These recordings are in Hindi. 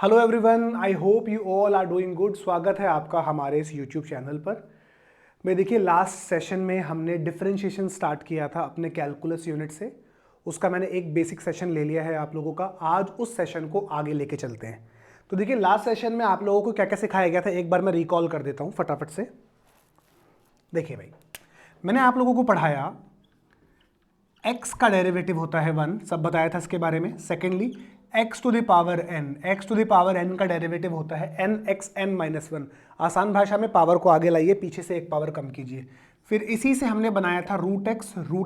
Hello everyone, I hope you all are doing good. स्वागत है आपका हमारे इस यूट्यूब चैनल पर। मैं देखिए लास्ट सेशन में हमने डिफरेंशिएशन स्टार्ट किया था अपने कैलकुलस यूनिट से। उसका मैंने एक बेसिक सेशन ले लिया है आप लोगों का। आज उस सेशन को आगे लेके चलते हैं। तो देखिए लास्ट सेशन में आप लोगों को क्या क्या सिखाया गया था, एक बार मैं रिकॉल कर देता हूँ फटाफट से। देखिए भाई, मैंने आप लोगों को पढ़ाया x का डेरिवेटिव होता है 1, सब बताया था इसके बारे में। Secondly x to the power n का डेरिवेटिव होता है n x n माइनस 1। आसान भाषा में पावर को आगे लाइए, पीछे से एक पावर कम कीजिए। फिर इसी से हमने बनाया था रूट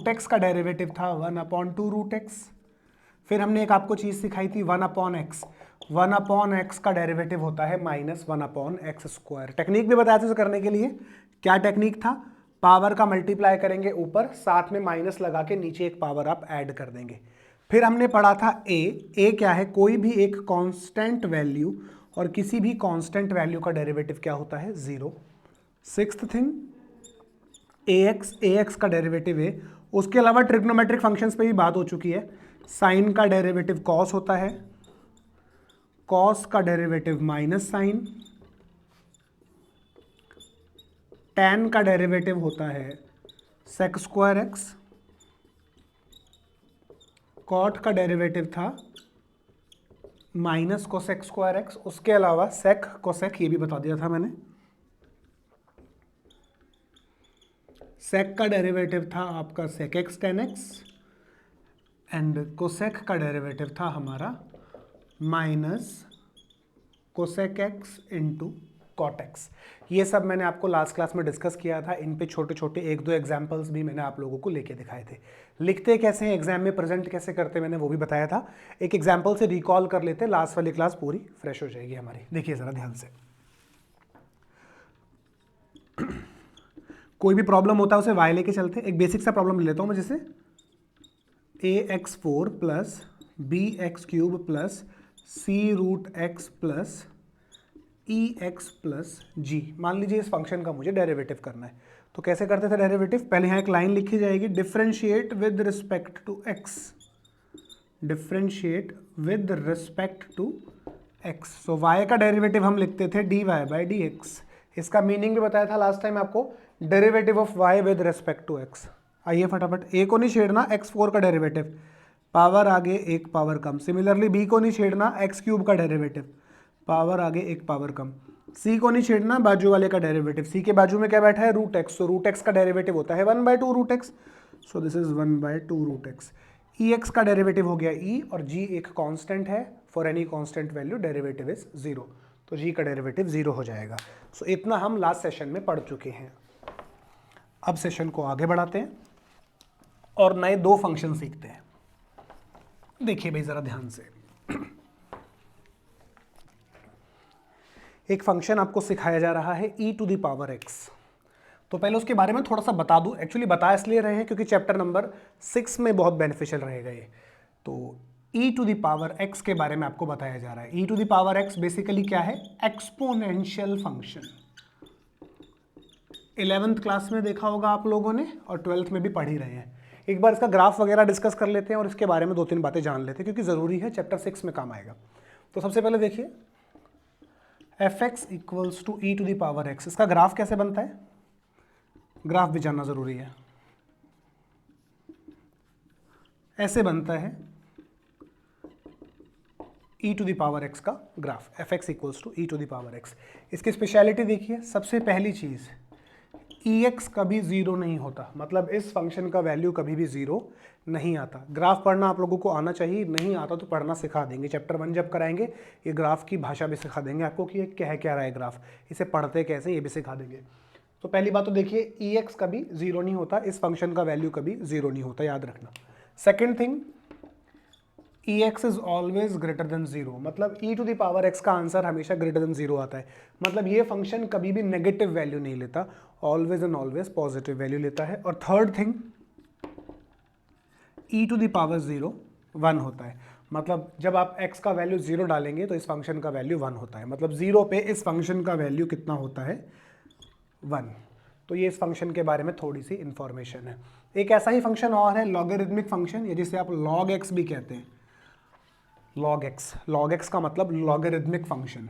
एक्स का डेरिवेटिव था 1/2 रूट एक्स। फिर हमने एक आपको चीज़ सिखाई थी 1/x का डेरिवेटिव होता है -1/x²। टेक्निक भी बताया था उसे करने के लिए। क्या टेक्निक था? पावर का मल्टीप्लाई करेंगे ऊपर, साथ में माइनस लगा के नीचे एक पावर आप ऐड कर देंगे। फिर हमने पढ़ा था ए क्या है? कोई भी एक कांस्टेंट वैल्यू, और किसी भी कांस्टेंट वैल्यू का डेरिवेटिव क्या होता है? 0। सिक्स्थ थिंग ए एक्स का डेरिवेटिव है। उसके अलावा ट्रिग्नोमेट्रिक फंक्शंस पे भी बात हो चुकी है। साइन का डेरिवेटिव कॉस होता है, कॉस का डेरिवेटिव माइनस साइन, टैन का डेरिवेटिव होता है सेक स्क्वायर एक्स, कॉट का डेरिवेटिव था माइनस कोसेक स्क्वायर एक्स। उसके अलावा सेक कोसेक ये भी बता दिया था मैंने। सेक का डेरिवेटिव था आपका sec x tan x, and cosec का डेरिवेटिव था हमारा minus cosec x into cot x. ये सब मैंने आपको लास्ट क्लास में डिस्कस किया था। इन पे छोटे छोटे एक दो एग्जाम्पल्स भी मैंने आप लोगों को लेके दिखाए थे। लिखते कैसे हैं एग्जाम में, प्रेजेंट कैसे करते मैंने वो भी बताया था। एक एग्जाम्पल से रिकॉल कर लेते, लास्ट वाली क्लास पूरी फ्रेश हो जाएगी हमारी। देखिए ज़रा ध्यान से, कोई भी प्रॉब्लम होता है उसे वाई लेके चलते। एक बेसिक सा प्रॉब्लम ले लेता हूँ मैं, जैसे ax4 plus bx³ plus c√x plus x plus g. मान लीजिए इस फंक्शन का मुझे डेरिवेटिव करना है। तो कैसे करते थे डेरिवेटिव? पहले यहाँ एक लाइन लिखी जाएगी, differentiate with respect to x, differentiate with respect to x. So y का डेरिवेटिव हम लिखते थे dy/dx। इसका मीनिंग भी बताया था लास्ट टाइम आपको, derivative of y with respect to x। आइए फटाफट, a को नहीं छेड़ना, x4 का डेरिवेटिव, पावर आगे एक पावर कम। सिमिलरली b को नहीं छेड़ना, x³ का डेरिवेटिव, पावर आगे एक पावर कम। c को नहीं छेड़ना, बाजू वाले का डेरिवेटिव, c के बाजू में क्या बैठा है? Root x. So root x का डेरिवेटिव होता है 1/2 root x. So this is 1/2 root x. E x का डेरिवेटिव हो गया e, और g एक कांस्टेंट है। For any constant value derivative is 0, तो g का डेरिवेटिव 0 हो जाएगा। सो इतना हम लास्ट सेशन में पढ़ चुके हैं। अब सेशन को आगे बढ़ाते हैं और नए दो फंक्शन सीखते हैं। देखिए भाई ज़रा ध्यान से, एक फंक्शन आपको सिखाया जा रहा है e⁻x। तो पहले उसके बारे में थोड़ा सा बता दूं। एक्चुअली बता इसलिए रहे हैं क्योंकि चैप्टर नंबर 6 में बहुत बेनिफिशियल रहेगा ये। तो e⁻x के बारे में आपको बताया जा रहा है। e⁻x बेसिकली क्या है? Exponential function. 11th क्लास में देखा होगा आप लोगों ने, और 12th में भी पढ़ ही रहे हैं। एक बार इसका ग्राफ वगैरह डिस्कस कर लेते हैं और इसके बारे में 2-3 बातें जान लेते हैं, क्योंकि ज़रूरी है, चैप्टर 6 में काम आएगा। तो सबसे पहले देखिए fx इक्वल्स टू e⁻x, इसका ग्राफ कैसे बनता है? ग्राफ भी जानना ज़रूरी है। ऐसे बनता है e⁻x का graph, fx equals to e⁻x। इसकी स्पेशलिटी देखिए, सबसे पहली चीज़ ex कभी 0 नहीं होता, मतलब इस फंक्शन का वैल्यू कभी भी 0 नहीं आता। ग्राफ पढ़ना आप लोगों को आना चाहिए, नहीं आता तो पढ़ना सिखा देंगे। चैप्टर 1 जब कराएंगे ये ग्राफ की भाषा भी सिखा देंगे आपको कि ये क्या रहा है ग्राफ, इसे पढ़ते कैसे ये भी सिखा देंगे। तो पहली बात तो देखिए ex कभी 0 नहीं होता, इस फंक्शन का वैल्यू कभी 0 नहीं होता, याद रखना। Second thing, ex is always greater than 0, मतलब e⁻x का आंसर हमेशा ग्रेटर देन 0 आता है। मतलब ये फंक्शन कभी भी नेगेटिव वैल्यू नहीं लेता, always and always positive value लेता है। और थर्ड थिंग, e⁻0 1 होता है, मतलब जब आप x का वैल्यू 0 डालेंगे तो इस फंक्शन का वैल्यू 1 होता है। मतलब 0 पे इस फंक्शन का वैल्यू कितना होता है? 1। तो ये इस फंक्शन के बारे में थोड़ी सी इंफॉर्मेशन है। एक ऐसा ही फंक्शन और है लॉगरिथमिक फंक्शन, या जिसे आप log x भी कहते हैं। लॉग एक्स का मतलब logarithmic function.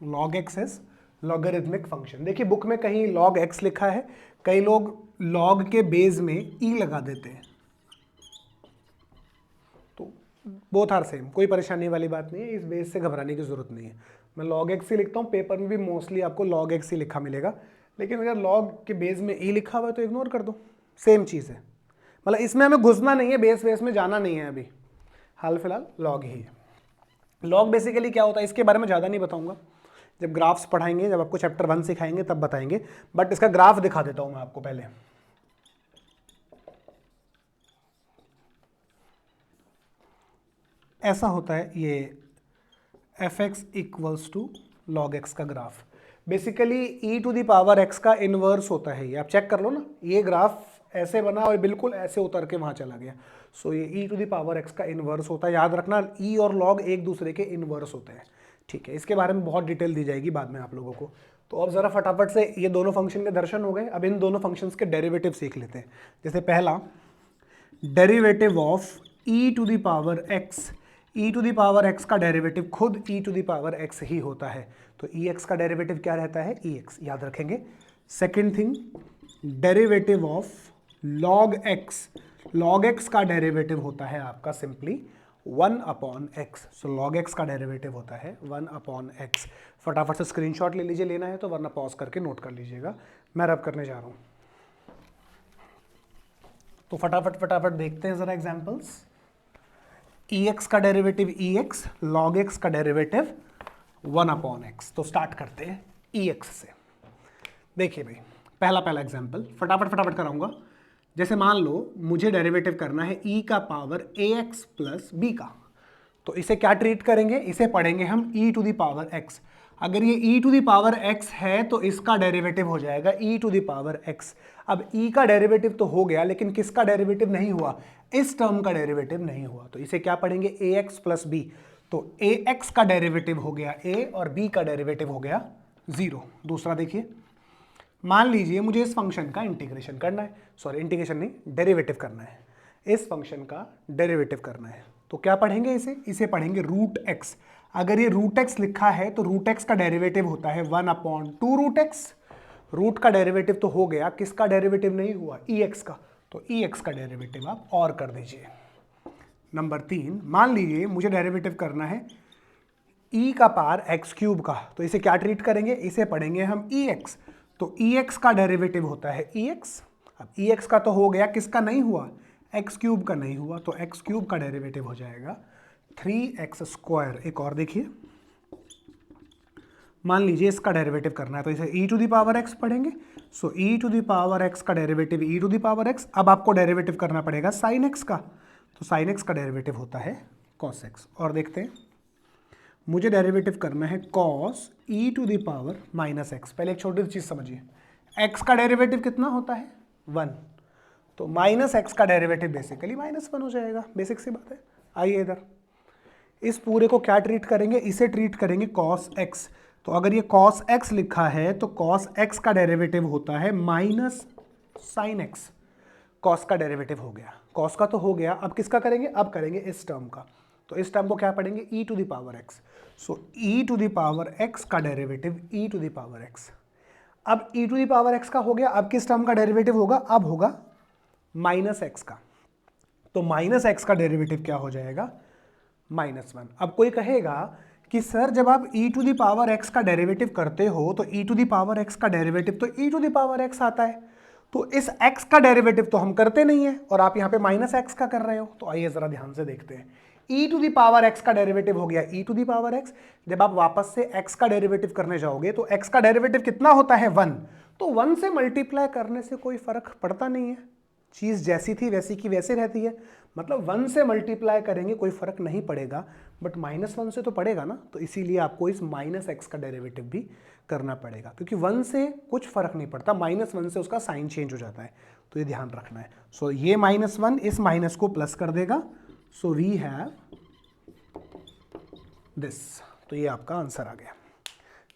Log x is logarithmic function. देखिए बुक में कहीं लॉग एक्स लिखा है, कई लोग लॉग के बेस में ई लगा देते हैं, तो बोथ आर सेम, कोई परेशानी वाली बात नहीं है, इस बेस से घबराने की जरूरत नहीं है। मैं लॉग एक्स ही लिखता हूँ, पेपर में भी मोस्टली आपको लॉग एक्स ही लिखा मिलेगा, लेकिन अगर लॉग के बेस में ई लिखा हुआ है तो इग्नोर कर दो, सेम चीज़ है। मतलब इसमें हमें घुसना नहीं है, बेस में जाना नहीं है अभी, हाल फिलहाल लॉग ही है। लॉग बेसिकली क्या होता है इसके बारे में ज़्यादा नहीं बताऊंगा, जब ग्राफ्स पढ़ाएंगे, जब आपको चैप्टर 1 सिखाएंगे तब बताएंगे, बट इसका ग्राफ दिखा देता हूं मैं आपको पहले। ऐसा होता है ये f x equals to log x का ग्राफ। Basically e to the power x का इनवर्स होता है ये, आप चेक कर लो ना, ये ग्राफ ऐसे बना और बिल्कुल ऐसे उतर के वहां चला गया। सो ये ई टू द पावर एक्स का इनवर्स होता है, याद रखना ई और लॉग एक दूसरे के इनवर्स होते हैं, ठीक है। इसके बारे में बहुत डिटेल दी जाएगी बाद में आप लोगों को। तो अब ज़रा फटाफट से ये दोनों फंक्शन के दर्शन हो गए, अब इन दोनों फंक्शंस के डेरिवेटिव सीख लेते हैं। जैसे पहला derivative of e to the power x, e to the power x का डेरिवेटिव खुद e to the power x ही होता है, तो ई एक्स का डेरिवेटिव क्या रहता है, ई एक्स, याद रखेंगे। Second thing derivative of log x, log x का डेरिवेटिव होता है आपका simply 1 upon x, so log x का डेरिवेटिव होता है 1 अपॉन एक्स। फटाफट से स्क्रीनशॉट ले लीजिए, लेना है तो, वरना पॉज करके नोट कर लीजिएगा, मैं रब करने जा रहा हूं। तो फटाफट देखते हैं जरा एग्जांपल्स। ई एक्स का डेरिवेटिव ई एक्स, लॉग एक्स का डेरिवेटिव 1 अपॉन एक्स। तो स्टार्ट करते हैं ई एक्स से। देखिए भाई पहला एग्जांपल फटाफट कराऊंगा। जैसे मान लो मुझे डेरिवेटिव करना है e का पावर ax प्लस बी का, तो इसे क्या ट्रीट करेंगे, इसे पढ़ेंगे हम e to the power x। अगर ये e to the power x है तो इसका डेरिवेटिव हो जाएगा e to the power x। अब e का डेरिवेटिव तो हो गया, लेकिन किसका डेरिवेटिव नहीं हुआ, इस टर्म का डेरिवेटिव नहीं हुआ, तो इसे क्या पढ़ेंगे ax प्लस बी। तो ax का डेरिवेटिव हो गया a और b का डेरिवेटिव हो गया 0। दूसरा देखिए, मान लीजिए मुझे इस फंक्शन का इंटीग्रेशन करना है, सॉरी इंटीग्रेशन नहीं, डेरिवेटिव करना है, इस फंक्शन का डेरिवेटिव करना है, तो क्या पढ़ेंगे इसे पढ़ेंगे रूट एक्स। अगर ये रूट एक्स लिखा है तो रूट एक्स का डेरिवेटिव होता है 1 अपॉन 2 रूट एक्स। रूट का डेरिवेटिव तो हो गया, किसका डेरिवेटिव नहीं हुआ, ई एक्स का, तो ई एक्स का डेरिवेटिव आप और कर दीजिए। नंबर 3, मान लीजिए मुझे डेरिवेटिव करना है ई का पावर एक्स क्यूब का, तो इसे क्या ट्रीट करेंगे, इसे पढ़ेंगे हम ई एक्स। तो ई एक्स का डेरिवेटिव होता है ई एक्स। अब ई एक्स का तो हो गया, किसका नहीं हुआ, एक्स क्यूब का नहीं हुआ, तो एक्स क्यूब का डेरिवेटिव हो जाएगा 3x स्क्वायर। एक और देखिए, मान लीजिए इसका डेरिवेटिव करना है, तो इसे e to the power x पढ़ेंगे। So e to the power x का derivative e to the power x. अब आपको डेरिवेटिव करना पड़ेगा साइन एक्स का, तो साइन एक्स का डेरिवेटिव होता है कॉस एक्स। और देखते हैं, मुझे डेरिवेटिव करना है cos e to the power minus x. पहले एक छोटी सी चीज़ समझिए, एक्स का डेरिवेटिव कितना होता है 1, तो माइनस एक्स का डेरिवेटिव बेसिकली -1 हो जाएगा, बेसिक सी बात है। आइए इधर, इस पूरे को क्या ट्रीट करेंगे, इसे ट्रीट करेंगे कॉस एक्स। तो अगर ये कॉस एक्स लिखा है तो कॉस एक्स का डेरिवेटिव होता है माइनस साइन एक्स। कॉस का डेरिवेटिव हो गया, कॉस का तो हो गया, अब किसका करेंगे, अब करेंगे इस टर्म का। तो इस टर्म को क्या पढ़ेंगे, e to the power x. So e to the power x का derivative e to the power x. अब e to the power x का हो गया, अब किस टर्म का डेरिवेटिव होगा, अब होगा माइनस एक्स का। तो माइनस एक्स का डेरिवेटिव क्या हो जाएगा, -1। अब कोई कहेगा कि सर जब आप e to the power x का डेरिवेटिव करते हो तो e to the power x का डेरिवेटिव तो e to the power x आता है, तो इस x का डेरिवेटिव तो हम करते नहीं है और आप यहाँ पे -x का कर रहे हो। तो आइए जरा ध्यान से देखते हैं, e to the power x का डेरिवेटिव हो गया e to the power x। जब आप वापस से x का डेरिवेटिव करने जाओगे तो x का डेरिवेटिव कितना होता है 1, तो 1 से मल्टीप्लाई करने से कोई फर्क पड़ता नहीं है, चीज़ जैसी थी वैसी की वैसे रहती है। मतलब 1 से मल्टीप्लाई करेंगे कोई फर्क नहीं पड़ेगा, बट -1 से तो पड़ेगा ना, तो इसीलिए आपको इस -x का डेरिवेटिव भी करना पड़ेगा, क्योंकि 1 से कुछ फर्क नहीं पड़ता, -1 से उसका साइन चेंज हो जाता है, तो ये ध्यान रखना है। सो ये -1 इस माइनस को प्लस कर देगा, सो वी हैव दिस। तो ये आपका आंसर आ गया,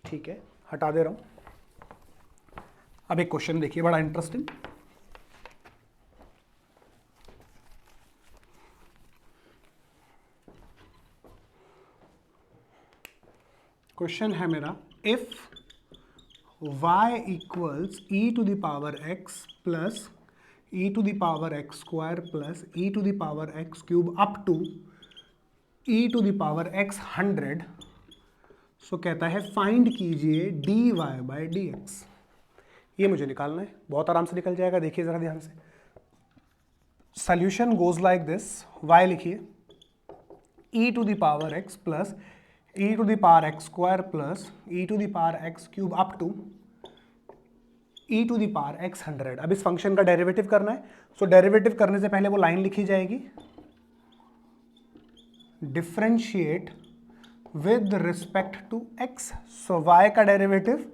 ठीक है, हटा दे रहा हूँ। अब एक क्वेश्चन देखिए बड़ा इंटरेस्टिंग। क्वेश्चन है मेरा, if y equals e to the power x plus e to the power x square plus e to the power x cube up to e to the power x 100, so कहता है फाइंड कीजिए dy बाई dx। ये मुझे निकालना है, बहुत आराम से निकल जाएगा, देखिए जरा ध्यान से। Solution goes like this, y लिखिए e to the power x plus e to the power x square plus e to the power x cube up to e to the power x 100। अब इस फंक्शन का डेरिवेटिव करना है, सो डेरिवेटिव करने से पहले वो लाइन लिखी जाएगी, differentiate with respect to x, so y का डेरिवेटिव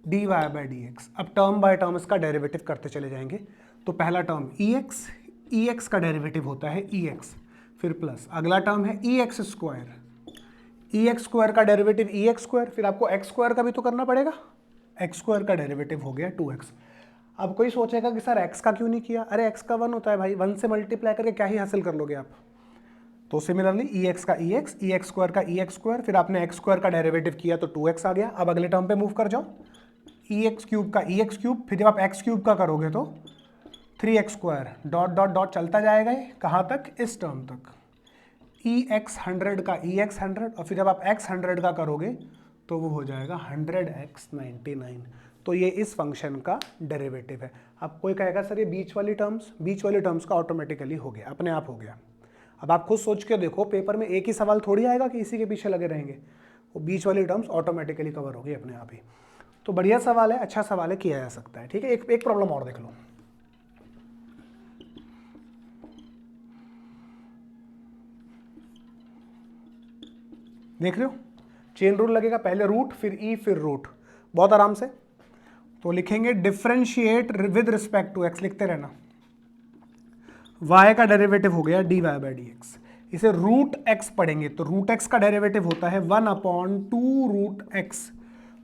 dy बाई dx। अब टर्म बाय टर्म इसका डेरिवेटिव करते चले जाएंगे। तो पहला टर्म ex का डेरिवेटिव होता है ex, फिर प्लस अगला टर्म है ex स्क्वायर का डेरिवेटिव ex स्क्वायर, फिर आपको x स्क्वायर का भी तो करना पड़ेगा, x स्क्वायर का डेरिवेटिव हो गया 2x। अब कोई सोचेगा कि सर x का क्यों नहीं किया, अरे x का 1 होता है भाई, 1 से मल्टीप्लाई करके क्या ही हासिल कर लोगे आप। तो सिमिलरली ex का ex स्क्वायर का ex स्क्वायर, फिर आपने x स्क्वायर का डेरिवेटिव किया तो 2x आ गया। अब अगले टर्म पे मूव कर जाओ, ex क्यूब का ex क्यूब, फिर जब आप x क्यूब का करोगे तो 3x square, dot dot dot चलता जाएगा, ये कहाँ तक, इस टर्म तक, ex 100 का ex 100, और फिर जब आप x 100 का करोगे तो वो हो जाएगा 100x 99। तो ये इस फंक्शन का डेरिवेटिव है। अब कोई कहेगा सर ये बीच वाली टर्म्स का ऑटोमेटिकली हो गया, अपने आप हो गया। अब आप खुद सोच के देखो, पेपर में एक ही सवाल थोड़ी आएगा कि इसी के पीछे लगे रहेंगे, वो बीच वाली टर्म्स ऑटोमेटिकली कवर होगी अपने आप ही। तो बढ़िया सवाल है, अच्छा सवाल है, किया जा सकता है। ठीक है, एक प्रॉब्लम और देख लो। देख रहे हो, चेन रूल लगेगा, पहले रूट फिर ई फिर रूट, बहुत आराम से। तो लिखेंगे differentiate with respect to x, लिखते रहना। y का डेरिवेटिव हो गया dy बाई dx, इसे रूट x पढ़ेंगे तो रूट x का डेरिवेटिव होता है 1/2 रूट x।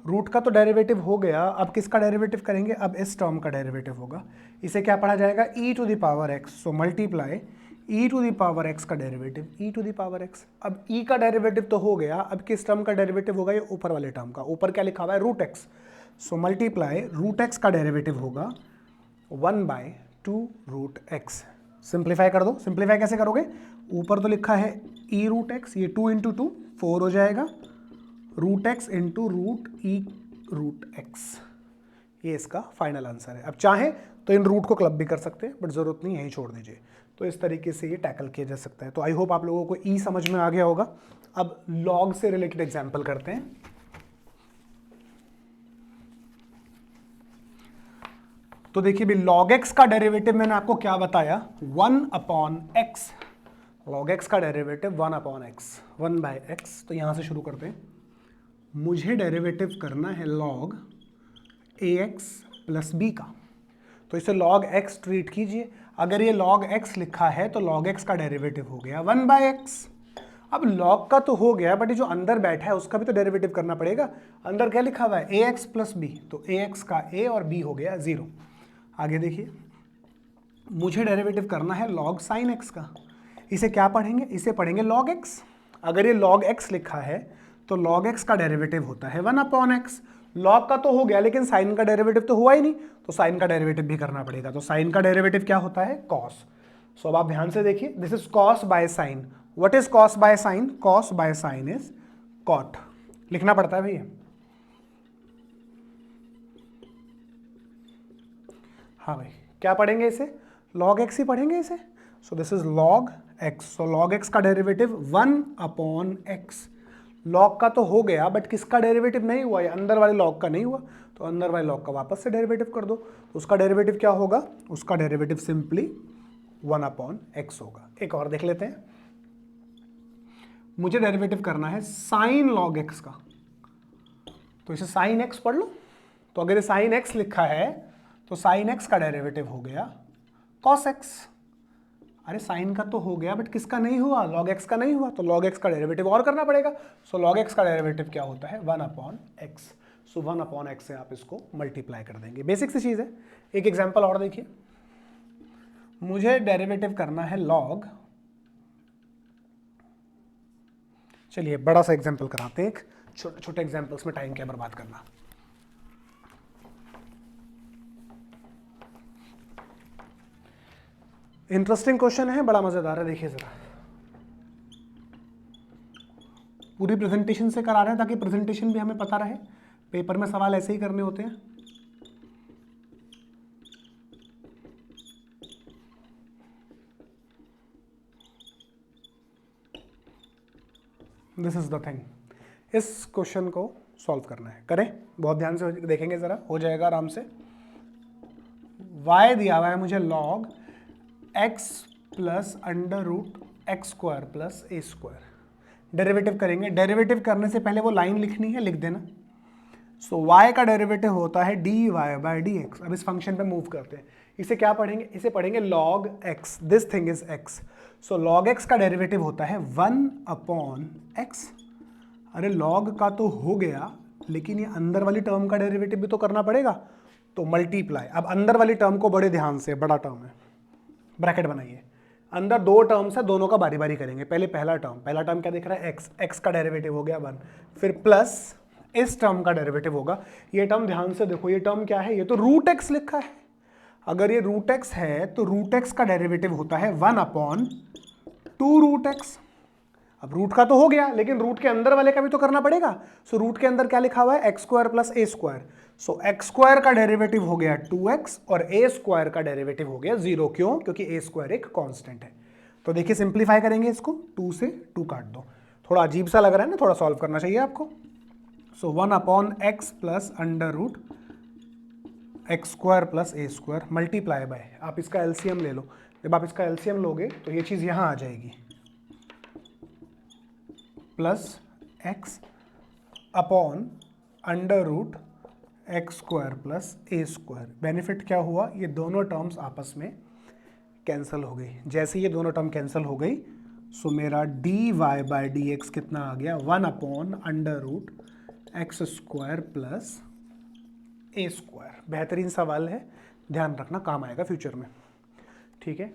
रूट का तो डेरिवेटिव हो गया, अब किसका डेरिवेटिव करेंगे, अब इस टर्म का डेरिवेटिव होगा। इसे क्या पढ़ा जाएगा, e to the power x, so multiply e to the power x का derivative e to the power x। अब e का डेरिवेटिव तो हो गया, अब किस टर्म का डेरिवेटिव होगा, ये ऊपर वाले टर्म का। ऊपर क्या लिखा हुआ है, root x, so multiply root x का डेरिवेटिव होगा 1/2 रूट x। सिंप्लीफाई कर दो, सिंप्लीफाई कैसे करोगे, ऊपर तो लिखा है e रूट x, ये 2 × 2 4 हो जाएगा, रूट x इंटू रूट ई रूट x। ये इसका फाइनल आंसर है। अब चाहें तो इन रूट को क्लब भी कर सकते हैं, बट जरूरत नहीं, यहीं छोड़ दीजिए। तो इस तरीके से ये टैकल किया जा सकता है। तो आई होप आप लोगों को ई समझ में आ गया होगा। अब लॉग से रिलेटेड एग्जाम्पल करते हैं। तो देखिए भी log x का डेरिवेटिव मैंने आपको क्या बताया, 1/x। log x का डेरिवेटिव 1/x, 1/x। तो यहां से शुरू करते हैं। मुझे डेरिवेटिव करना है log ax प्लस b का, तो इसे log x ट्रीट कीजिए। अगर ये log x लिखा है तो log x का डेरिवेटिव हो गया 1/x। अब log का तो हो गया, बट ये जो अंदर बैठा है उसका भी तो डेरिवेटिव करना पड़ेगा। अंदर क्या लिखा हुआ है, ax प्लस b, तो ax का a और b हो गया 0। आगे देखिए, मुझे डेरिवेटिव करना है log sin x का, इसे क्या पढ़ेंगे, इसे पढ़ेंगे log x। अगर ये log x लिखा है तो log x का डेरिवेटिव होता है 1/x। log का तो हो गया, लेकिन sin का डेरिवेटिव तो हुआ ही नहीं, तो sin का डेरिवेटिव भी करना पड़ेगा। तो sin का डेरिवेटिव क्या होता है, cos। सो अब आप ध्यान से देखिए, this is cos by sin। What is cos by sin, cos by sin is cot, लिखना पड़ता है भैया। हाँ भाई, क्या पढ़ेंगे इसे, log x ही पढ़ेंगे इसे। सो this is log x। So log x का डेरिवेटिव 1/x। log का तो हो गया, बट किसका डेरिवेटिव नहीं हुआ, ये अंदर वाले log का नहीं हुआ, तो अंदर वाले log का वापस से डेरिवेटिव कर दो। तो उसका डेरिवेटिव क्या होगा, उसका डेरिवेटिव सिंपली 1/x होगा। एक और देख लेते हैं। मुझे डेरिवेटिव करना है sin log x का, तो इसे sin x पढ़ लो। तो अगर ये sin x लिखा है तो sin x का डेरिवेटिव हो गया cos x। अरे sin का तो हो गया, बट किसका नहीं हुआ, log x का नहीं हुआ, तो log x का डेरिवेटिव और करना पड़ेगा। सो log x का डेरिवेटिव क्या होता है 1/x। सो 1/x से आप इसको मल्टीप्लाई कर देंगे। बेसिक सी चीज़ है। एक एग्जाम्पल और देखिए, मुझे डेरिवेटिव करना है लॉग, चलिए बड़ा सा एग्जाम्पल कराते हैं, एक छोटे छोटे एग्जाम्पल्स में टाइम क्या बर्बाद करना। इंटरेस्टिंग क्वेश्चन है, बड़ा मजेदार है, देखिए जरा। पूरी प्रेजेंटेशन से करा रहे हैं ताकि प्रेजेंटेशन भी हमें पता रहे, पेपर में सवाल ऐसे ही करने होते हैं। दिस इज द थिंग, इस क्वेश्चन को सॉल्व करना है, करें, बहुत ध्यान से देखेंगे जरा, हो जाएगा आराम से। y दिया हुआ है मुझे log x plus under root x square plus a square. Derivative करेंगे, डेरिवेटिव करने से पहले वो लाइन लिखनी है, लिख देना। सो y का डेरिवेटिव होता है dy बाई डी एक्स। अब इस फंक्शन पे मूव करते हैं, इसे क्या पढ़ेंगे, इसे पढ़ेंगे log x, this thing is x। So log x का डेरिवेटिव होता है 1/x। अरे log का तो हो गया, लेकिन ये अंदर वाली टर्म का डेरिवेटिव भी तो करना पड़ेगा, तो मल्टीप्लाई। अब अंदर वाली टर्म को बड़े ध्यान से, बड़ा टर्म है, ब्रैकेट बनाइए, अंदर दो टर्म्स है, दोनों का बारी बारी करेंगे। पहले पहला टर्म क्या दिख रहा है, x का डेरिवेटिव हो गया 1, फिर प्लस इस टर्म का डेरिवेटिव होगा। ये टर्म ध्यान से देखो, ये टर्म क्या है, ये तो रूट एक्स लिखा है। अगर ये रूट एक्स है तो रूट एक्स का डेरिवेटिव होता है 1/2 रूट एक्स। अब रूट का तो हो गया, लेकिन रूट के अंदर वाले का भी तो करना पड़ेगा। सो रूट के अंदर क्या लिखा हुआ है, x square plus a square. So x square का डेरिवेटिव हो गया 2x और ए स्क्वायर का डेरिवेटिव हो गया 0। क्यों, क्योंकि ए स्क्वायर एक कांस्टेंट है। तो देखिए सिंप्लीफाई करेंगे इसको, 2 से 2 काट दो, थोड़ा अजीब सा लग रहा है ना, थोड़ा सॉल्व करना चाहिए आपको। So 1/x plus under root x square plus a square multiply by, आप इसका एलसीएम ले लो। जब आप इसका एलसीएम लोगे तो ये चीज़ यहाँ आ जाएगी, plus x upon under root x square plus a square. Benefit क्या हुआ, ये दोनों टर्म्स आपस में कैंसिल हो गई। जैसे ये दोनों टर्म कैंसिल हो गई, सो मेरा dy बाई डी एक्स कितना आ गया, 1/अंडर root x square plus a square. बेहतरीन सवाल है, ध्यान रखना, काम आएगा फ्यूचर में, ठीक है।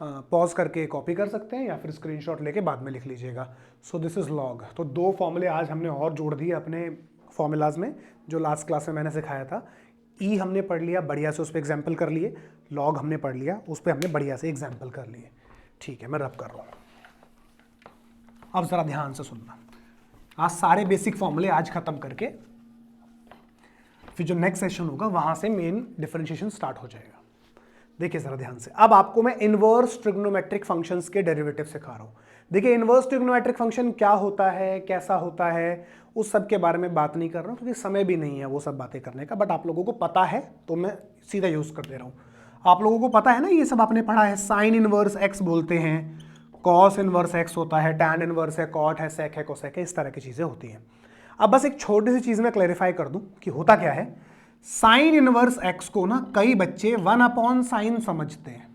पॉज करके कॉपी कर सकते हैं या फिर स्क्रीनशॉट लेके बाद में लिख लीजिएगा। सो दिस इज लॉग। तो 2 फॉर्मूले आज हमने और जोड़ दिए अपने फॉर्मूलाज में, जो लास्ट क्लास में मैंने सिखाया था। ई हमने पढ़ लिया, बढ़िया से उस पर एग्जाम्पल कर लिए। लॉग हमने पढ़ लिया, उस पर हमने बढ़िया से एग्जाम्पल कर लिए। ठीक है, मैं रब कर रहा हूँ। अब ज़रा ध्यान से सुनना, आज सारे बेसिक फॉर्मूले आज खत्म करके फिर जो नेक्स्ट सेशन होगा वहाँ से मेन डिफरेंशिएशन स्टार्ट हो जाएगा। देखिए ज़रा ध्यान से, अब आपको मैं इनवर्स ट्रिग्नोमेट्रिक फंक्शंस के डेरिवेटिव सिखा रहा हूँ। देखिए इनवर्स ट्रिग्नोमेट्रिक फंक्शन क्या होता है, कैसा होता है, उस सब के बारे में बात नहीं कर रहा हूँ क्योंकि समय भी नहीं है वो सब बातें करने का। बट आप लोगों को पता है तो मैं सीधा यूज़ कर दे रहा हूँ। आप लोगों को पता है ना, ये सब आपने पढ़ा है। साइन इनवर्स एक्स बोलते हैं, कॉस इनवर्स एक्स होता है, टैन इनवर्स है, कॉट है, सेक है, कोसेक है, इस तरह की चीज़ें होती हैं। अब बस एक छोटी सी चीज़ मैं क्लैरिफाई कर दूँ कि होता क्या है। साइन इनवर्स एक्स को ना कई बच्चे 1/sin समझते हैं,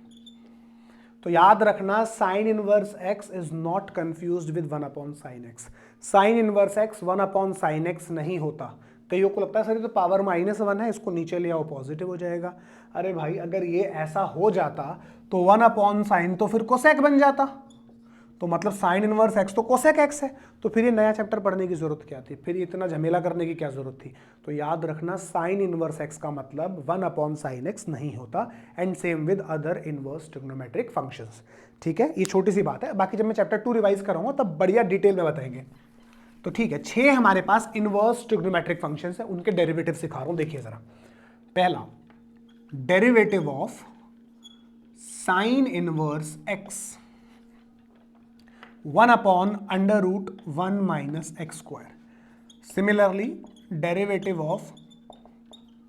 तो याद रखना sign inverse x is not confused with 1/sin x। Sign inverse x 1/sin x नहीं होता। कईयों को लगता है सर ये तो पावर -1 है, इसको नीचे ले आओ पॉजिटिव हो जाएगा। अरे भाई अगर ये ऐसा हो जाता तो 1/sin तो फिर कोसेक बन जाता, तो मतलब साइन इनवर्स एक्स तो कोसेक एक्स है, तो फिर ये नया चैप्टर पढ़ने की जरूरत क्या थी, फिर इतना झमेला करने की क्या जरूरत थी। तो याद रखना साइन इनवर्स एक्स का मतलब 1/sin x नहीं होता, and same with other inverse trigonometric functions. ठीक है, ये छोटी सी बात है, बाकी जब मैं चैप्टर 2 रिवाइज कराऊंगा तब बढ़िया डिटेल में बताएंगे। तो ठीक है, 6 हमारे पास इनवर्स ट्रिग्नोमेट्रिक फंक्शंस है, उनके डेरिवेटिव सिखा रहा हूं। देखिए जरा, पहला derivative of sine inverse x 1/(1 - x square। Similarly derivative of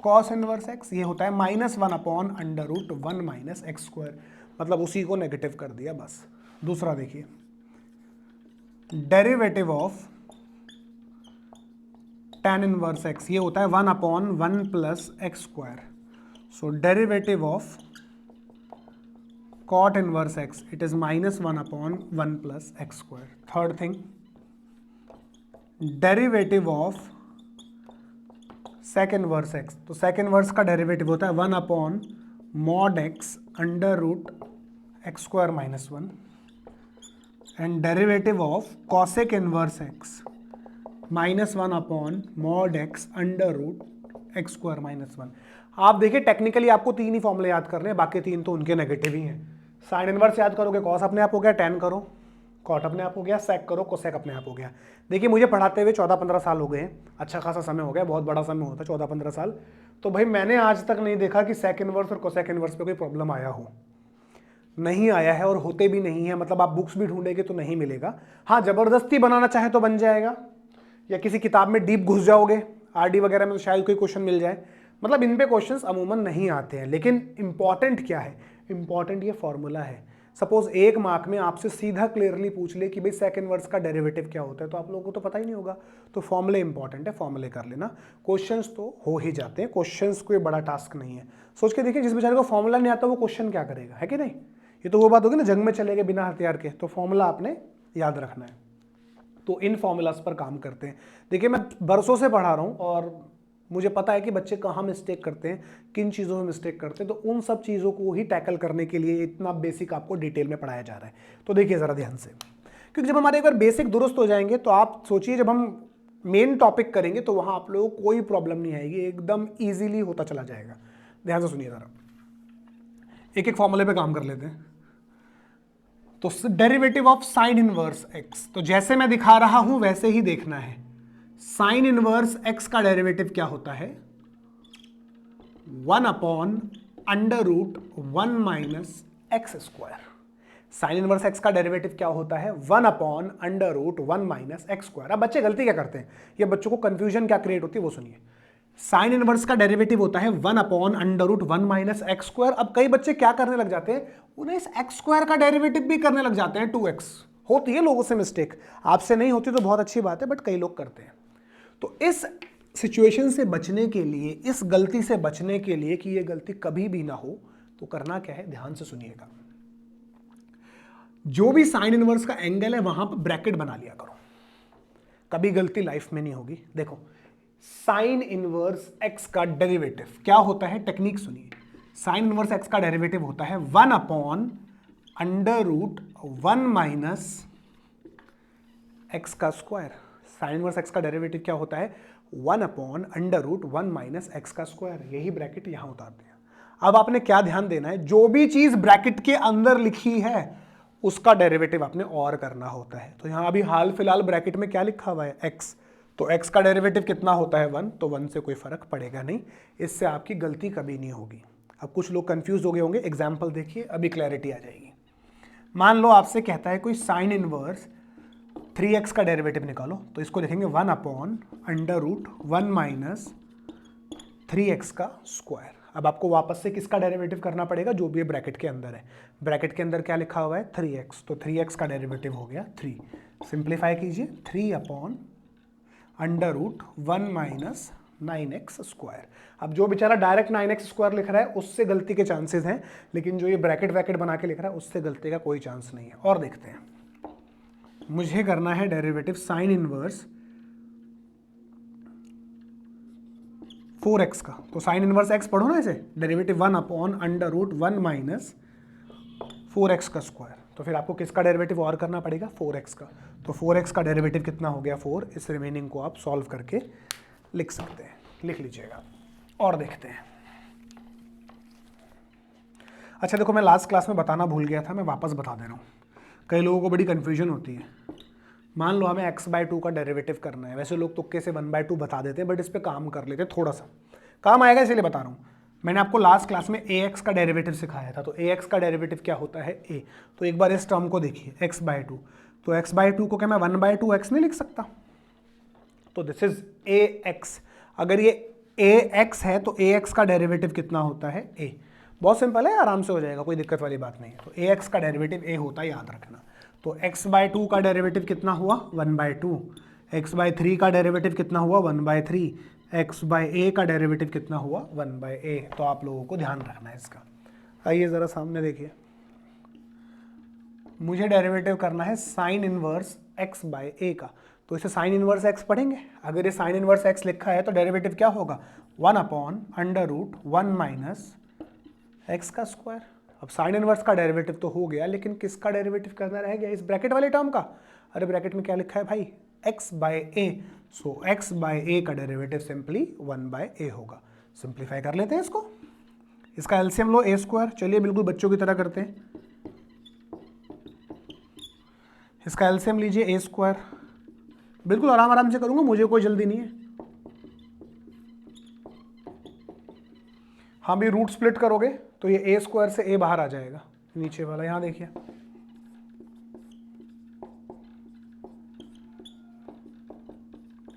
cos inverse x ये होता है -1/(1 - x square। मतलब उसी को नेगेटिव कर दिया बस। दूसरा देखिए, derivative of tan inverse x ये होता है 1/(1 + x square। So derivative of cot inverse x, it is -1/(1 + x square। Third thing, derivative of sec inverse x, तो सेक इनवर्स का डेरिवेटिव होता है 1 upon mod x under root x square minus 1 and derivative of cosec inverse x minus 1 upon mod x under root x square minus 1। आप देखिए टेक्निकली आपको तीन ही फॉर्मूले याद करने हैं, बाकी तीन तो उनके नेगेटिव ही हैं। साइन इनवर्स याद करोगे, कॉस अपने आप हो गया, टेन करो कॉट अपने आप हो गया, सेक करो कोसेक अपने आप हो गया। देखिए मुझे पढ़ाते हुए 14-15 साल हो गए हैं, अच्छा खासा समय हो गया, बहुत बड़ा समय होता है 14-15 साल। तो भाई मैंने आज तक नहीं देखा कि सेक इनवर्स और कोसेक इनवर्स पे कोई प्रॉब्लम आया हो, नहीं आया है और होते भी नहीं है। मतलब आप बुक्स भी ढूंढेंगे तो नहीं मिलेगा। हाँ जबरदस्ती बनाना चाहे तो बन जाएगा, या किसी किताब में डीप घुस जाओगे आरडी वगैरह में तो शायद कोई क्वेश्चन मिल जाए। मतलब इन पे क्वेश्चंस अमूमन नहीं आते हैं, लेकिन इंपॉर्टेंट क्या है, इंपॉर्टेंट ये फॉर्मूला है। सपोज एक मार्क में आपसे सीधा क्लियरली पूछ ले कि भाई सेक इनवर्स का डेरिवेटिव क्या होता है, तो आप लोगों को तो पता ही नहीं होगा। तो फॉर्मूले इंपॉर्टेंट है, फॉर्मूले कर लेना। क्वेश्चंस तो हो ही जाते हैं, क्वेश्चंस कोई बड़ा टास्क नहीं है। सोच के देखिए जिस बेचारे को फॉर्मूला नहीं आता वो क्वेश्चन क्या करेगा, है कि नहीं। ये तो वो बात होगी ना, जंग में चले गए बिना हथियार के, तो फॉर्मूला आपने याद रखना है। तो इन फॉर्मूलाज पर काम करते हैं। देखिए मैं बरसों से पढ़ा रहा हूँ और मुझे पता है कि बच्चे कहाँ मिस्टेक करते हैं, किन चीज़ों में मिस्टेक करते हैं। तो उन सब चीज़ों को ही टैकल करने के लिए इतना बेसिक आपको डिटेल में पढ़ाया जा रहा है। तो देखिए ज़रा ध्यान से, क्योंकि जब हमारे एक बार बेसिक दुरुस्त हो जाएंगे तो आप सोचिए जब हम मेन टॉपिक करेंगे तो वहाँ आप लोगों को कोई प्रॉब्लम नहीं आएगी, एकदम ईजिली होता चला जाएगा। ध्यान से सुनिए ज़रा, एक एक फॉर्मूले पे काम कर लेते हैं। तो derivative of sine inverse x, तो जैसे मैं दिखा रहा हूं वैसे ही देखना है। साइन इनवर्स एक्स का डेरिवेटिव क्या होता है, 1 upon under root 1 minus x square. Sine inverse x का डेरिवेटिव क्या होता है, 1 upon under root 1 minus x square. अब बच्चे गलती क्या करते हैं, ये बच्चों को कंफ्यूजन क्या क्रिएट होती है वो सुनिए। साइन इनवर्स का डेरिवेटिव होता है 1 upon under root 1 minus x square. अब कई बच्चे क्या करने लग जाते हैं, उन्हें इस एक्स स्क्वायर का डेरिवेटिव भी करने लग जाते हैं 2x। होती है लोगों से मिस्टेक, आपसे नहीं होती तो बहुत अच्छी बात है, बट कई लोग करते हैं। तो इस सिचुएशन से बचने के लिए, इस गलती से बचने के लिए कि ये गलती कभी भी ना हो, तो करना क्या है, ध्यान से सुनिएगा। जो भी साइन इनवर्स का एंगल है वहां पर ब्रैकेट बना लिया करो, कभी गलती लाइफ में नहीं होगी। देखो साइन इनवर्स एक्स का डेरिवेटिव क्या होता है, टेक्निक सुनिए। साइन इनवर्स एक्स का डेरिवेटिव होता है 1 upon under root 1 minus x का स्क्वायर। साइन इनवर्स एक्स का डेरिवेटिव क्या होता है, 1 upon under root 1 minus x का स्क्वायर। यही ब्रैकेट यहां उतारते हैं। अब आपने क्या ध्यान देना है, जो भी चीज ब्रैकेट के अंदर लिखी है उसका डेरिवेटिव आपने और करना होता है। तो यहां अभी हाल फिलहाल ब्रैकेट में क्या लिखा हुआ है, एक्स, तो x का डेरिवेटिव कितना होता है 1, तो 1 से कोई फर्क पड़ेगा नहीं, इससे आपकी गलती कभी नहीं होगी। अब कुछ लोग कंफ्यूज हो गए होंगे, एग्जांपल देखिए अभी क्लैरिटी आ जाएगी। मान लो आपसे कहता है कोई साइन इनवर्स 3x का डेरिवेटिव निकालो, तो इसको लिखेंगे 1 upon under root 1 minus 3x का स्क्वायर। अब आपको वापस से किसका डेरिवेटिव करना पड़ेगा, जो भी ब्रैकेट के अंदर है। ब्रैकेट के अंदर क्या लिखा हुआ है 3x, तो 3x का डेरिवेटिव हो गया 3। सिंप्लीफाई कीजिए, 3 upon under root 1 minus 9x square. अब जो बेचारा डायरेक्ट 9x स्क्वायर लिख रहा है उससे गलती के चांसेस हैं, लेकिन जो ये ब्रैकेट वैकेट बना के लिख रहा है उससे गलती का कोई चांस नहीं है। और देखते हैं, मुझे करना है डेरिवेटिव साइन इनवर्स 4x का, तो साइन इनवर्स x पढ़ो ना, इसे derivative 1 upon under root 1 minus 4x का स्क्वायर। तो फिर आपको किसका डेरिवेटिव और करना पड़ेगा, 4x का। तो 4x का डेरिवेटिव कितना हो गया 4। इस रिमेनिंग को आप सॉल्व करके लिख सकते हैं, लिख लीजिएगा। और देखते हैं, अच्छा देखो मैं लास्ट क्लास में बताना भूल गया था, मैं वापस बता दे रहा हूँ, कई लोगों को बड़ी कन्फ्यूजन होती है। मान लो हमें x/2 का डेरिवेटिव करना है, वैसे लोग तुक्के से 1/2 बता देते हैं, बट इस पर काम कर लेते हैं, थोड़ा सा काम आएगा इसलिए बता रहा हूँ। मैंने आपको लास्ट क्लास में ax का डेरिवेटिव सिखाया था, तो ax का डेरिवेटिव क्या होता है a। तो एक बार इस टर्म को देखिए x/2, तो x/2 को क्या मैं 1/2x नहीं लिख सकता, तो दिस इज ax। अगर ये ax है तो ax का डेरिवेटिव कितना होता है a। बहुत सिंपल है, आराम से हो जाएगा, कोई दिक्कत वाली बात नहीं है। तो ax का डेरिवेटिव a होता है, याद रखना। तो x/2 का डेरिवेटिव कितना हुआ 1/2, x/3 का डेरिवेटिव कितना हुआ 1/3, x/a का डेरिवेटिव कितना हुआ 1/a। तो आप लोगों को ध्यान रखना है इसका। आइए ज़रा सामने देखिए, मुझे डेरिवेटिव करना है साइन इनवर्स x/a का, तो इसे साइन इनवर्स एक्स पढ़ेंगे। अगर ये साइन इनवर्स एक्स लिखा है तो डेरिवेटिव क्या होगा, 1/√1 माइनस एक्स का स्क्वायर। अब साइन इनवर्स का डेरिवेटिव तो हो गया, लेकिन किसका डेरिवेटिव करना रह गया, इस ब्रैकेट वाले टर्म का। अरे ब्रैकेट में क्या लिखा है भाई, x/a, सो x/a का डेरिवेटिव सिंपली 1/a होगा। सिंप्लीफाई कर लेते हैं इसको, इसका एलसीएम लो a²। चलिए बिल्कुल बच्चों की तरह करते हैं, इसका एलसीएम लीजिए a²। बिल्कुल आराम आराम से करूंगा, मुझे कोई जल्दी नहीं है। हाँ भी रूट स्प्लिट करोगे तो ये a² से a बाहर आ जाएगा, नीचे वाला, यहां देखिए।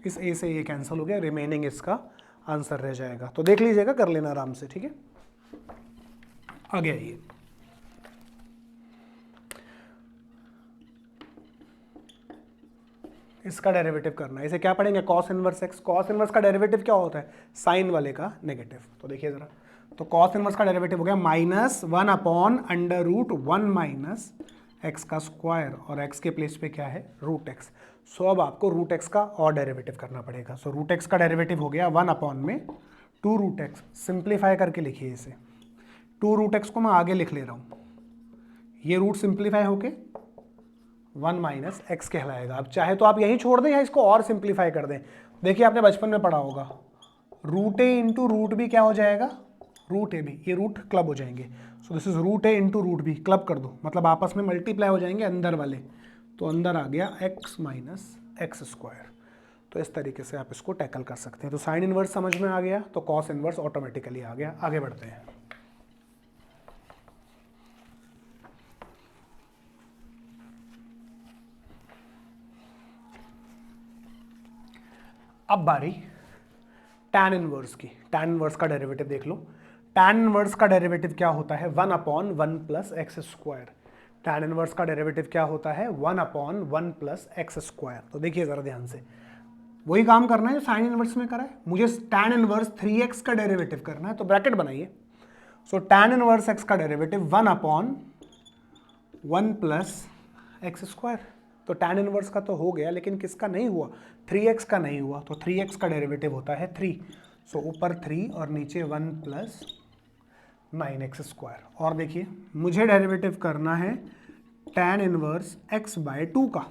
इस a से ये कैंसिल हो गया, रिमेनिंग इसका आंसर रह जाएगा। तो देख लीजिएगा, कर लेना आराम से, ठीक है। आगे आइए, इसका डेरिवेटिव करना है। इसे क्या पढ़ेंगे, cos inverse x. Cos inverse का डेरिवेटिव क्या होता है, साइन वाले का नेगेटिव। तो देखिए जरा, तो कॉस इनवर्स का डेरिवेटिव हो गया -1/√1 माइनस एक्स का स्क्वायर, और एक्स के प्लेस पे क्या है, रूट एक्स। सो अब आपको रूट एक्स का और डेरिवेटिव करना पड़ेगा। सो रूट एक्स का डेरिवेटिव हो गया 1/2√x। सिंप्लीफाई करके लिखिए इसे, 2√x को मैं आगे लिख ले रहा हूँ, ये रूट सिंप्लीफाई होके 1 माइनस एक्स कहलाएगा। अब चाहे तो आप यहीं छोड़ दें या इसको और सिंप्लीफाई कर दें। देखिए आपने बचपन में पढ़ा होगा, √a इंटू रूट बी क्या हो जाएगा, √ab। ये रूट क्लब हो जाएंगे। So this is √a into root b, club कर दो, मतलब आपस में मल्टीप्लाई हो जाएंगे अंदर वाले। तो अंदर आ गया x माइनस एक्स स्क्वायर। तो इस तरीके से आप इसको टैकल कर सकते हैं। तो साइन इनवर्स समझ में आ गया, तो कॉस इनवर्स ऑटोमेटिकली आ गया। आगे बढ़ते हैं। अब बारी tan इनवर्स की। tan इनवर्स का डेरिवेटिव देख लो। tan इनवर्स का डेरिवेटिव क्या होता है, 1/1 plus x square. tan inverse का डेरिवेटिव क्या होता है, 1/1 प्लस एक्स स्क्वायर। तो देखिए जरा ध्यान से, वही काम करना है जो साइन इनवर्स में करा है। मुझे tan इनवर्स 3x का डेरिवेटिव करना है, तो ब्रैकेट बनाइए। सो tan इनवर्स x का डेरिवेटिव 1/1 प्लस एक्स स्क्वायर। तो tan इनवर्स का तो हो गया, लेकिन किसका नहीं हुआ, 3x का नहीं हुआ। तो 3x का डेरिवेटिव होता है 3। सो ऊपर 3 और नीचे 1 प्लस 9x स्क्वायर। और देखिए मुझे डेरिवेटिव करना है tan इनवर्स x/2 का।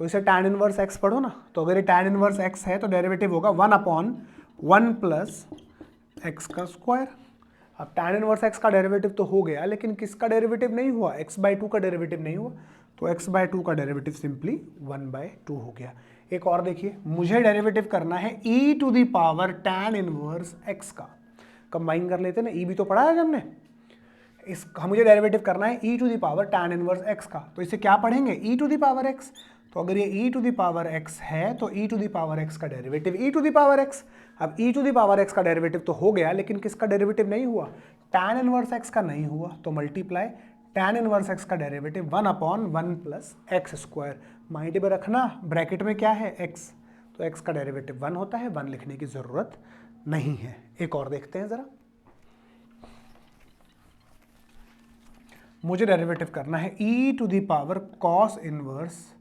तो इसे tan इनवर्स x पढ़ो ना। तो अगर ये tan इनवर्स x है तो डेरिवेटिव होगा 1/1 प्लस एक्स का स्क्वायर। अब tan इनवर्स x का डेरिवेटिव तो हो गया, लेकिन किसका डेरिवेटिव नहीं हुआ, x/2 का डेरिवेटिव नहीं हुआ। तो x/2 का डेरिवेटिव सिंपली 1/2 हो गया। एक और देखिए, मुझे डेरिवेटिव करना है e to the power tan inverse x का। कंबाइन कर लेते हैं ना, e भी तो पढ़ा है हमने। इसका मुझे डेरिवेटिव करना है e to the power tan inverse x का। तो इसे क्या पढ़ेंगे, e to the power x। तो अगर ये e to the power x है तो e to the power x का derivative e to the power x। अब e to the power x का डेरिवेटिव तो हो गया, लेकिन किसका डेरिवेटिव नहीं हुआ, tan इनवर्स x का नहीं हुआ। तो मल्टीप्लाई tan इनवर्स x का derivative 1/1 plus x square. Mind में रखना, ब्रैकेट में क्या है, x। तो x का डेरिवेटिव 1 होता है, 1 लिखने की जरूरत नहीं है। एक और देखते हैं जरा, मुझे डेरिवेटिव करना है e to the power cos inverse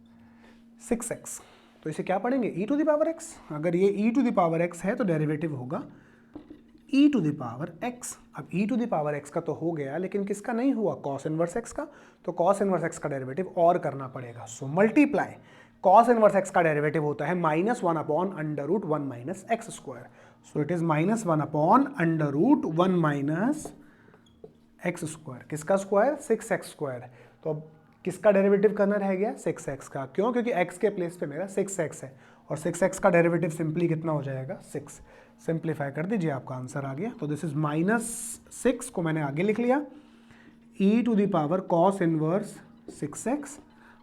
6x। तो इसे क्या पढ़ेंगे, e to the power x। अगर ये e to the power x है तो डेरिवेटिव होगा e to the power x। अब e to the power x का तो हो गया, लेकिन किसका नहीं हुआ, cos इनवर्स x का। तो cos इनवर्स x का डेरिवेटिव और करना पड़ेगा। So multiply, cos inverse x का डेरिवेटिव होता है -1/√1 minus x square. So it is -1/√1 minus x square. किसका स्क्वायर, 6x स्क्वायर। तो अब किसका डेरिवेटिव करना रह गया, 6x का। क्यों, क्योंकि x के प्लेस पे मेरा 6x है, और 6x का डेरिवेटिव सिंपली कितना हो जाएगा, 6। सिंप्लीफाई कर दीजिए, आपका आंसर आ गया। तो दिस इज -6 को मैंने आगे लिख लिया, e to the power cos inverse 6x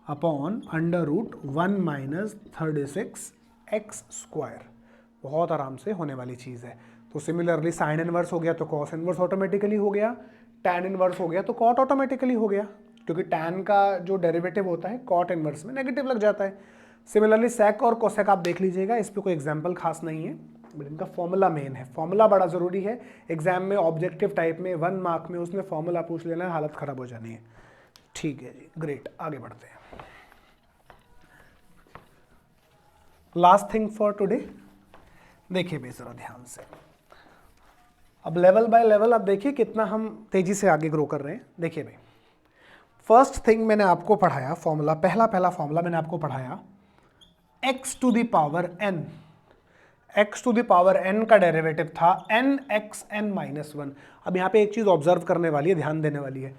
upon √1 minus 36x square. बहुत आराम से होने वाली चीज़ है। तो सिमिलरली साइन इनवर्स हो गया तो cos इनवर्स ऑटोमेटिकली हो गया, tan इनवर्स हो गया तो cot ऑटोमेटिकली हो गया, क्योंकि tan का जो डेरिवेटिव होता है cot इनवर्स में नेगेटिव लग जाता है। सिमिलरली sec और cosec आप देख लीजिएगा, इस पर कोई एग्जाम्पल खास नहीं है, बट इनका फॉर्मूला मेन है। फॉर्मूला बड़ा ज़रूरी है एग्जाम में, ऑब्जेक्टिव टाइप में 1 मार्क में उसमें फॉर्मूला पूछ लेना है, हालत ख़राब हो जानी है। ठीक है जी, ग्रेट, आगे बढ़ते हैं। लास्ट थिंग फॉर टुडे, देखिए भाई जरा ध्यान से, अब लेवल बाय लेवल अब देखिए कितना हम तेजी से आगे ग्रो कर रहे हैं। देखिए भाई, फर्स्ट थिंग मैंने आपको पढ़ाया फॉर्मूला, पहला फॉर्मूला मैंने आपको पढ़ाया x to the power n, x to the power n का डेरिवेटिव था nxn माइनस 1। अब यहाँ पे एक चीज ऑब्जर्व करने वाली है, ध्यान देने वाली है,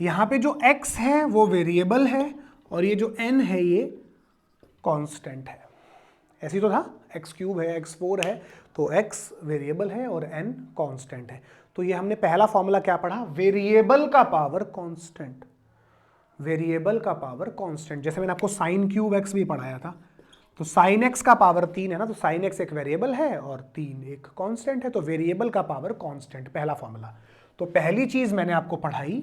यहाँ पे जो x है वो वेरिएबल है और ये जो n है ये कांस्टेंट है। ऐसी तो था, x क्यूब है, x4 है, तो x वेरिएबल है और n कांस्टेंट है। तो ये हमने पहला फॉर्मूला क्या पढ़ा, वेरिएबल का पावर कांस्टेंट, वेरिएबल का पावर कांस्टेंट। जैसे मैंने आपको साइन क्यूब x भी पढ़ाया था, तो साइन x का पावर 3 है ना, तो साइन x एक वेरिएबल है और 3 एक कांस्टेंट है, तो वेरिएबल का पावर कांस्टेंट, पहला फॉर्मूला। तो पहली चीज मैंने आपको पढ़ाई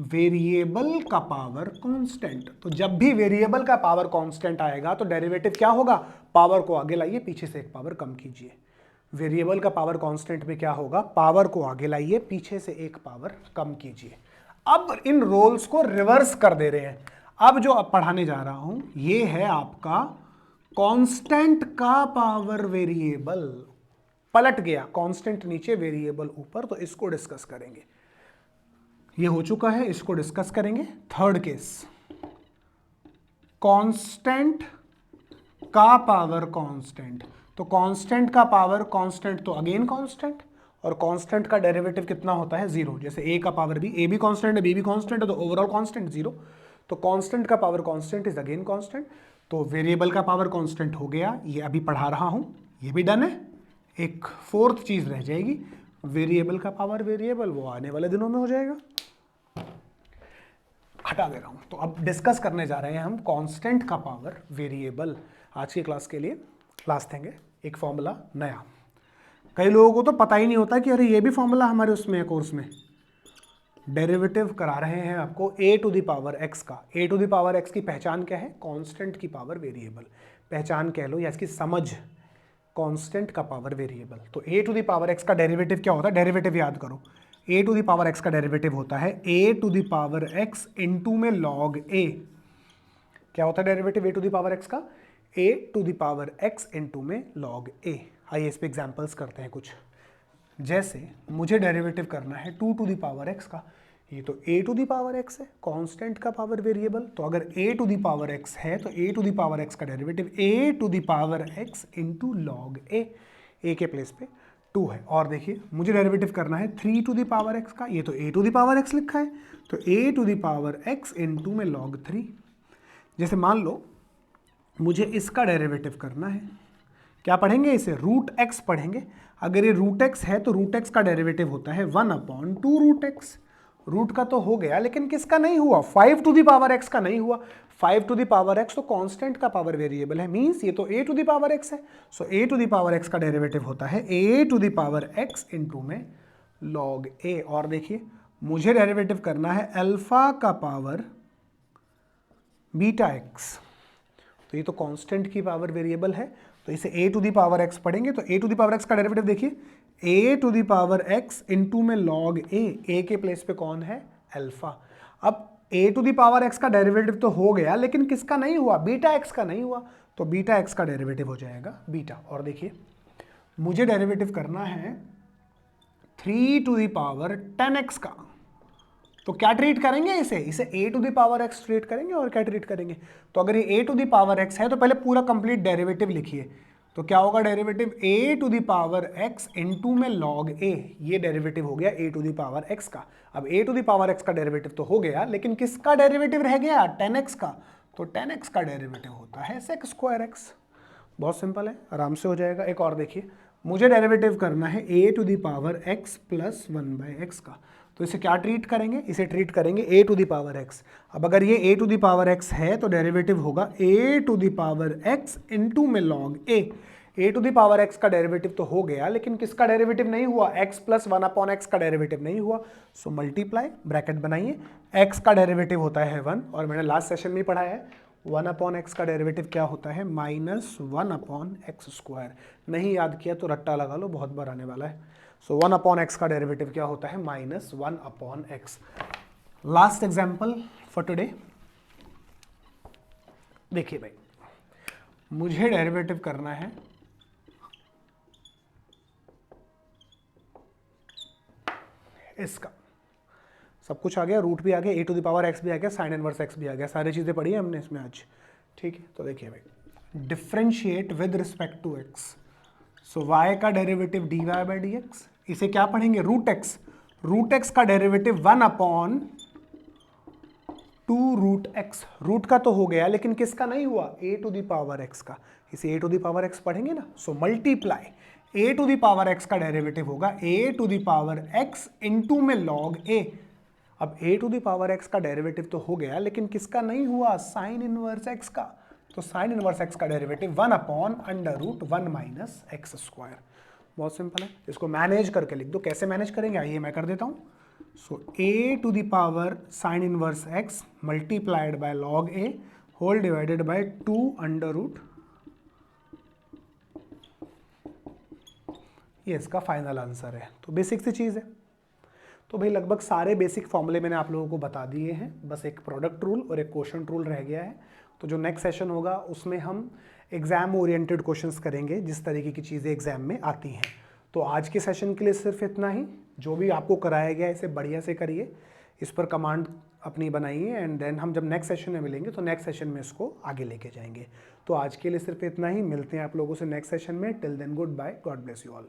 वेरिएबल का पावर कांस्टेंट। तो जब भी वेरिएबल का पावर कांस्टेंट आएगा तो डेरिवेटिव क्या होगा, पावर को आगे लाइए, पीछे से एक पावर कम कीजिए। वेरिएबल का पावर कांस्टेंट में क्या होगा, पावर को आगे लाइए, पीछे से एक पावर कम कीजिए। अब इन रोल्स को रिवर्स कर दे रहे हैं। अब जो अब पढ़ाने जा रहा हूं ये है आपका कांस्टेंट का पावर वेरिएबल, पलट गया कांस्टेंट नीचे वेरिएबल ऊपर, तो इसको डिस्कस करेंगे। ये हो चुका है, इसको डिस्कस करेंगे। थर्ड केस, कांस्टेंट का पावर कांस्टेंट, तो कांस्टेंट का पावर कांस्टेंट तो अगेन कांस्टेंट, और कांस्टेंट का डेरिवेटिव कितना होता है, 0। जैसे a का पावर b, a भी कांस्टेंट है, b भी कांस्टेंट है, तो ओवरऑल कांस्टेंट 0। तो कांस्टेंट का power constant is again constant. तो वेरिएबल का पावर कांस्टेंट हो गया, ये अभी पढ़ा रहा हूं, ये भी डन है। एक फोर्थ चीज रह जाएगी, वेरिएबल का पावर वेरिएबल, वो आने वाले दिनों में हो जाएगा, हटा दे रहा हूं। तो अब डिस्कस करने जा रहे हैं हम कांस्टेंट का पावर वेरिएबल। आज की क्लास के लिए लास्ट थिंग है एक फॉर्मूला नया। कई लोगों को तो पता ही नहीं होता कि अरे ये भी फॉर्मूला हमारे उसमें है, कोर्स में। डेरिवेटिव करा रहे हैं आपको a to the power x का। a to the power x की पहचान क्या है, कांस्टेंट की पावर वेरिएबल, पहचान कह लो या इसकी समझ, कांस्टेंट का पावर वेरिएबल। तो a to the power x का डेरिवेटिव क्या होता है, डेरिवेटिव याद करो, a to the power x का डेरिवेटिव होता है a to the power x into में log a। क्या होता है derivative a to the power x का, a to the power x into में log a। आइए इस पे एग्जांपल्स करते हैं कुछ। जैसे मुझे डेरिवेटिव करना है 2 टू द पावर x का, ये तो a to the power x है, कांस्टेंट का पावर वेरिएबल। तो अगर a to the power x है तो a to the power x का derivative a to the power x into log a, a के प्लेस पे 2 है। और देखिए मुझे डेरिवेटिव करना है 3 टू द पावर x का, ये तो a to the power x लिखा है, तो a to the power x into में log 3। जैसे मान लो मुझे इसका डेरिवेटिव करना है, क्या पढ़ेंगे इसे, रूट x पढ़ेंगे। अगर ये रूट x है तो रूट x का डेरिवेटिव होता है 1/2 रूट x। रूट का तो हो गया, लेकिन किसका नहीं हुआ, 5 टू द पावर x का नहीं हुआ। 5 टू द पावर x तो कांस्टेंट का पावर वेरिएबल है, मींस ये तो a to the power x है। So a to the power x का डेरिवेटिव होता है a to the power x into में log a। और देखिए मुझे डेरिवेटिव करना है अल्फा का पावर बीटा x, तो ये तो कांस्टेंट की पावर वेरिएबल है, तो इसे a to the power x पढ़ेंगे। तो a to the power x का डेरिवेटिव देखिए a to the power x into में log a के प्लेस पे कौन है, अल्फा। अब a to the power x का डेरिवेटिव तो हो गया, लेकिन किसका नहीं हुआ, बीटा x का नहीं हुआ, तो बीटा x का डेरिवेटिव हो जाएगा बीटा। और देखिए मुझे डेरिवेटिव करना है 3 टू द पावर 10x का, तो क्या ट्रीट करेंगे इसे a to the power x treat करेंगे, और क्या ट्रीट करेंगे। तो अगर ये a to the power x है तो पहले पूरा कंप्लीट डेरिवेटिव लिखिए, तो क्या होगा derivative a to the power x into में log a, ये डेरिवेटिव हो गया a to the power x का। अब a to the power x का डेरिवेटिव तो हो गया, लेकिन किसका डेरिवेटिव रह गया, 10x का, तो 10x का डेरिवेटिव होता है sec स्क्वायर x। बहुत सिंपल है, आराम से हो जाएगा। एक और देखिए, मुझे डेरिवेटिव करना है a to the power x plus 1/x का, तो इसे क्या ट्रीट करेंगे, इसे ट्रीट करेंगे a to the power x। अब अगर ये a to the power x है तो डेरिवेटिव होगा a to the power x into में log a। a to the power x का डेरिवेटिव तो हो गया, लेकिन किसका डेरिवेटिव नहीं हुआ, x प्लस 1/x का डेरिवेटिव नहीं हुआ। सो मल्टीप्लाई, ब्रैकेट बनाइए, x का डेरिवेटिव होता है 1, और मैंने लास्ट सेशन में पढ़ाया है 1/x का डेरिवेटिव क्या होता है, -1/x स्क्वायर। नहीं याद किया तो रट्टा लगा लो, बहुत बार आने वाला है। सो 1/x का डेरिवेटिव क्या होता है, -1/x। Last example for today, देखिए भाई, मुझे डेरिवेटिव करना है इसका, सब कुछ आ गया, रूट भी आ गया, e⁻x भी आ गया, साइन इनवर्स x भी आ गया, सारी चीज़ें पढ़ी है हमने इसमें आज। ठीक है, तो देखिए भाई, differentiate with respect to x, so y का डेरिवेटिव dy/dx, इसे क्या पढ़ेंगे, रूट x का डेरिवेटिव 1/2√x, रूट का तो हो गया लेकिन किसका नहीं हुआ, a⁻x का, इसे a⁻x पढ़ेंगे ना, सो मल्टीप्लाई a⁻x का डेरिवेटिव होगा a⁻x इनटू में log a। अब a⁻x का डेरिवेटिव तो हो गया लेकिन किसका नहीं हुआ, साइन इनवर्स x का, तो साइन इनवर्स x का डेरिवेटिव 1/√1 - x²। बहुत सिंपल है, इसको मैनेज करके लिख दो, कैसे मैनेज करेंगे आइए मैं कर देता हूं। So a⁻ sine inverse x multiplied by log a whole divided by 2 ये इसका फाइनल आंसर है। तो बेसिक सी चीज़ है। तो भाई लगभग सारे बेसिक फॉर्मूले मैंने आप लोगों को बता दिए हैं, बस एक प्रोडक्ट रूल और एक क्वोशंट रूल रह गया है। तो जो नेक्स्ट सेशन होगा उसमें हम एग्जाम ओरिएंटेड क्वेश्चंस करेंगे, जिस तरीके की चीज़ें एग्जाम में आती हैं। तो आज के सेशन के लिए सिर्फ इतना ही, जो भी आपको कराया गया इसे बढ़िया से करिए, इस पर कमांड अपनी बनाइए, एंड देन हम जब नेक्स्ट सेशन में मिलेंगे तो नेक्स्ट सेशन में इसको आगे लेके जाएंगे। तो आज के लिए सिर्फ इतना ही, मिलते हैं आप लोगों से नेक्स्ट सेशन में। Till then good bye, God bless you all.